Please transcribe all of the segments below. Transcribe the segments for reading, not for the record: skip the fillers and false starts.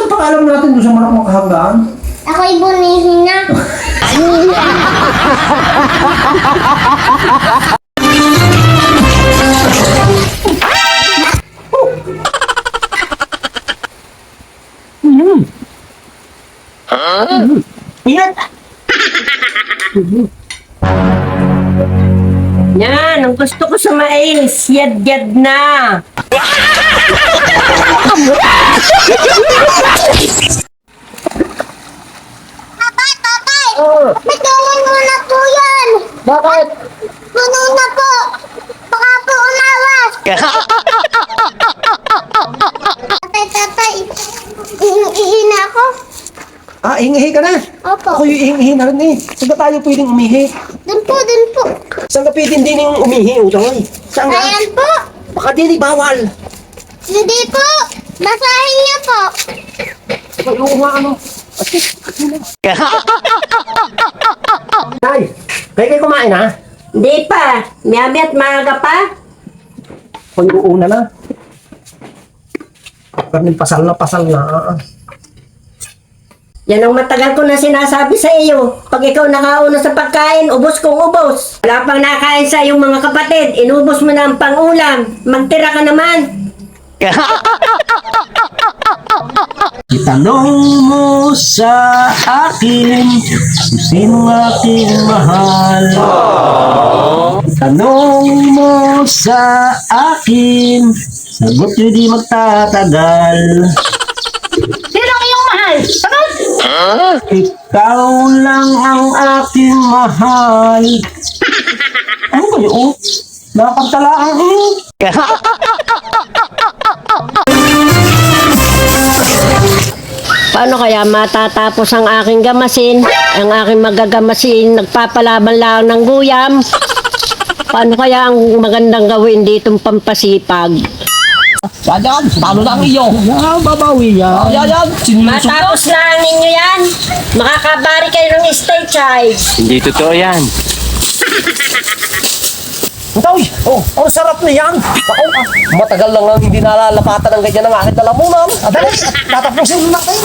Ano pangalan natin doon sa manok ng kahanggaan? Ako'y bunihin na. Ingat! Yan, ang gusto ko sa mais, yad-yad na. Tatay! Bigyan mo na po yan! Bakit? Puno na po! Baka po umawas! Tatay! Iihi na ako. Ah, ihingi ka na. Opo. Ako yung ihingi na rin eh. Saan ka tayo pwedeng umihi? Dun po. Saan ka pwedeng din yung umihi, Utoy? Saan ka? Ayan po. Baka din bawal. Hindi po. Basahin niyo po. Oo nga ano. Nay, kayo kumain ha? Hindi pa, miyami at maaga pa. Kung uuna na. Karning pasal na. Yan ang matagal ko na sinasabi sa iyo. Pag ikaw nakauna sa pagkain, ubos kong ubos. Wala pang nakain sa iyong mga kapatid, inubos mo na ang pangulam. Magtira ka naman. Itanong mo sa akin kung sino aking mahal. Itanong mo sa akin, sagot nyo di magtatagal. Sino ang iyong mahal? Sagot! Ikaw lang ang aking mahal. Ano ba yun? Nakapagtalaan eh. Paano kaya matatapos ang aking gamasin? Ang aking magagamasin, nagpapalaban lang ng guyam. Paano kaya ang magandang gawin ditong pampasipag? Yan, talo lang iyo. Yan, babawi yan. Yan. Matapos lang ninyo yan, makakabari kayo ng state child. Hindi totoo yan. Utoy, ang sarap na yan. Ako, matagal lang ang hindi nalalapatan ng ganyan ng aking lalamunan. Adali, tatapusin natin.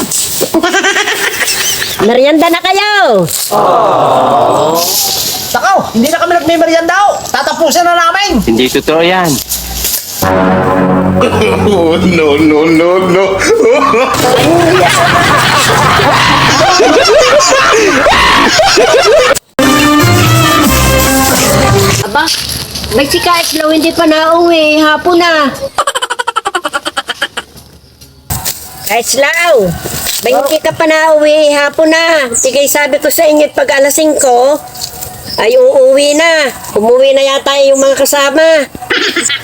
Merienda na kayo! Takaw, hindi na kami nagme-merienda. Tatapusin na namin. Hindi totoo yan. Oh, no. Aba, may si Kaislaw hindi pa nauwi, hapon na. Kaislaw, may hindi ka pa nauwi, hapon na. Sige, sabi ko sa inyo pag alas 5, ay uuwi na. Umuwi na yata yung mga kasama.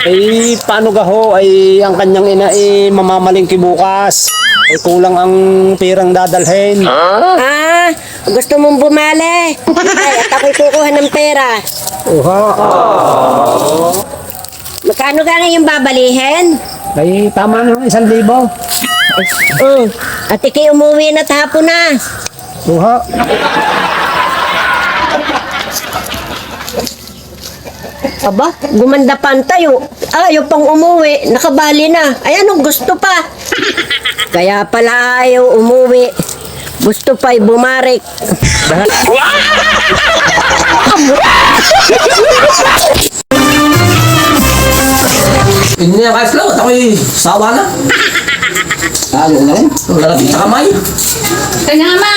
Eh, paano gaho? Ay, ang kanyang ina mamamalingki bukas. Ay, kulang ang pirang dadalhin. Ah, gusto mong bumali. Ay, at ako'y kukuha ng pera. Uha. Magkano ka ngayon babalihin? Ay, tama na 1,000. At ikay umuwi na hapon na. Uha. Aba, gumanda pa ang tayo. Ayaw pang umuwi, nakabali na. Ay, anong gusto pa? Kaya pala ayaw umuwi. Gusto pa'y bumarik. Hindi na kahit lang. At ako'y sawa na. Ayaw na rin. Lalapit sa kamay. Kaya ma,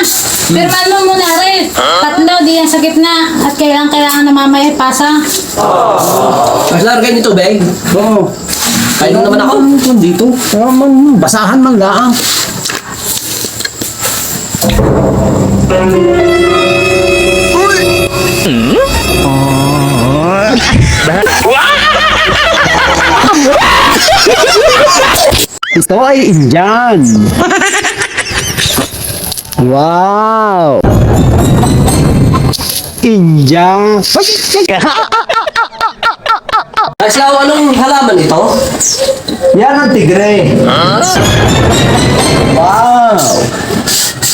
pirman mo muna rin. Tatlo, di yan sa gitna. At kailangan na mamaya pasa. Mas laro kayo nito, Beng. Oo. Kailan naman ako? Dito. Basahan man lang. Ito ay Indian. Wow. Indian. Aslaw, anong halaman ito? Yan ang tigre. Wow.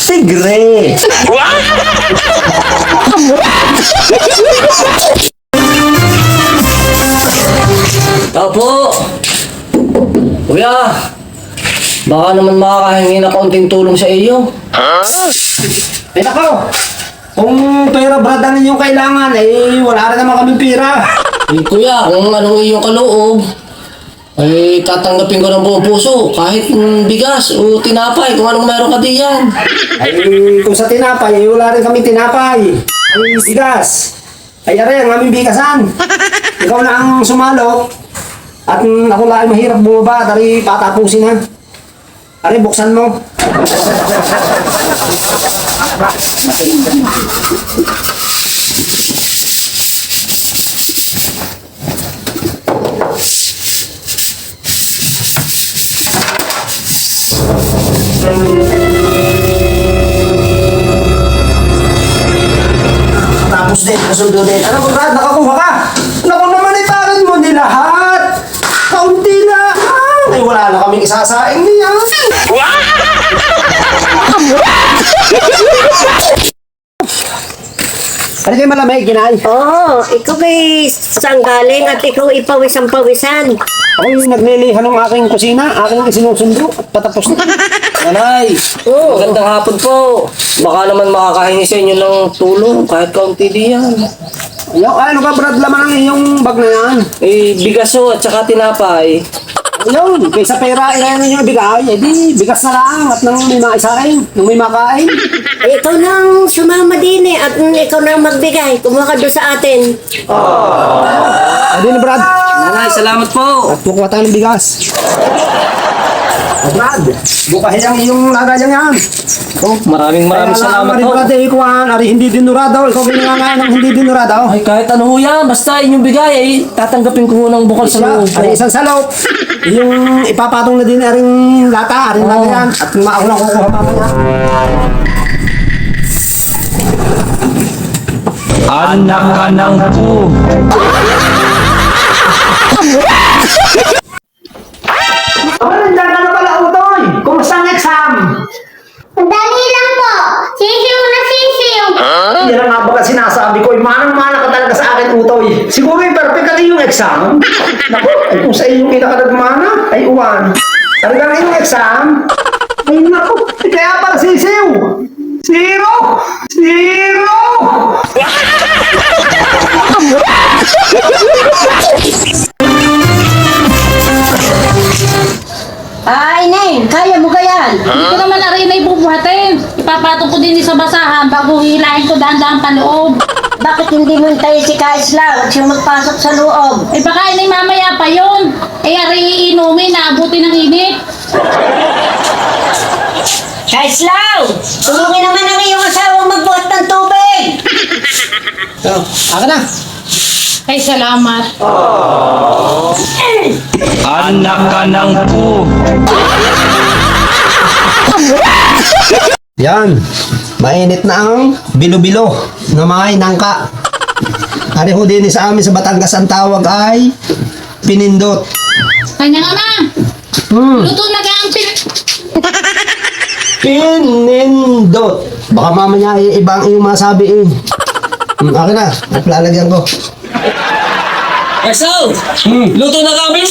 Tigre. Opo. Kuya. Baka naman makakahingi na kaunting tulong sa iyo. Ay nako, kung pera Brad ang inyong kailangan, eh wala rin naman kaming pera. Eh kuya, kung anong iyong kaloob, ay tatanggapin ko ng buong puso. Kahit bigas o tinapay, kung anong meron ka diyan. Ay kung sa tinapay, eh wala rin kaming tinapay. Ay bigas. Ay aray, ang aming bigasan. Ikaw na ang sumalo. At ako lang ay mahirap bumaba, dari patapusin ha. Aray, buksan mo. Tapos din, kasundo din. Ano ba, Brad? Nakakuha ka? Naku naman, itaran mo ni lahat. Kaunti na. Ay, wala na kaming isasaing niya. Ano kayo malamig, ginay? Oo, ikaw kay saan galing at ikaw ipawis ang pawisan. Ako yung naglilihan ng aking kusina, aking isinusundo at patapos na. Nanay, magandang hapon po. Baka naman makakahingi sa inyo ng tulong kahit kaunti diyan. Ano ka, Brad, laman ang iyong bag na yan? Eh, bigaso at saka tinapay. Ayun, kaysa pera, ilayan ninyo ibigay, edi bigas na lang at nang may maisain, nang may makain. Ay, ikaw nang sumama din at ikaw nang magbigay. Kumuha ka doon sa atin. Edi na, Brad. Nanay, salamat po. At kukuha tayo ng bigas. Brad, bukahin ang iyong lagayan yan. Oh, maraming salamat po. Brad, ikuhan, ari hindi dinurado. Ikaw binangangayan ng hindi dinurado. Ay, kahit ano ho yan, basta inyong bigay, ay tatanggapin ko ho ng bukal sa loob. Ari isang salop. Yung ipapatong na din aring lata, aring lagayan. At ako lang kukuha mamaya. Anak ka ng po. Nandiyan ka na pala, Utoy. Kumusta ang exam? Madali lang po. Sisiw na sisiw. Yan ang nga ba sinasabi ko, manang-mana ka talaga sa akin, Utoy. Siguro yung perfect ka yung exam. Naku, ay kung sa iyo kita ka nagmana, ay uwan. Talaga na yung exam. Ay naku, kaya pala sisiw. Zero! Zero! Ay, Neng, kaya mo yan? Hindi ko naman na rin ibubuhatin. Ipapatong ko din sa basahan bago hilahin ko dahan-dahan pa loob. Bakit hindi mo hintayin si Kaislaw at siya magpasok sa loob? Eh baka inay mamaya pa yun. Eh ari inumin, naabuti ng init. Kaislaw! Tulungin naman ang iyong asawang magbuhat ng tubig! Akin na. Ay salamat. Anak ka ng po. Yan. Mainit na ang bilo-bilo na may nangka. Ari ho din sa amin sa Batangas ang tawag ay pinindot. Kanya nga ma. Luto na ka ang Pinindot. Baka mamaya iba ang iyong masabi eh. Akin na. At lalagyan ko. Exo! Luto na kami!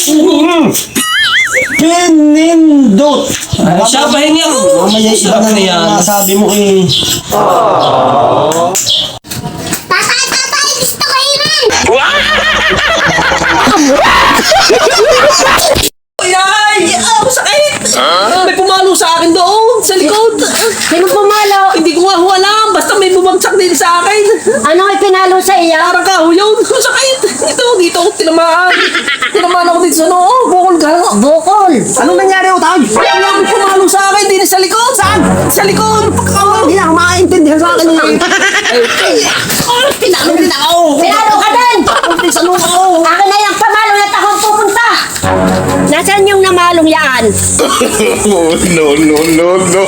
Pinindot. Ay, siya, pahingi ako! Mamaya iba Sarap na na yan. yung masabi mo eh. Tatay, gusto ko yun. Ay! Sakit! May pumalo sa akin doon, sa likod. Sino pumalo? Hindi ko nga ho alam, basta may bumagsak din sa akin. Ano ay pinalo sa iyo? Parang kaho yun. Sakit! Dito ako tinamaan. Tinamaan ako dito sa noo. Bukol ka. Bukol! Anong nangyari o tayo? Wala may pumalo sa akin, din sa likod. Saan? Sa likod. Hindi na maintindihan sa akin yun. Pinalo din ako. Pinalo ka din! Punti sa noo ako. Akin na yung pamalo na takong pupunta! Nasaan yung namalong yaan? Oh, no, no, no, no.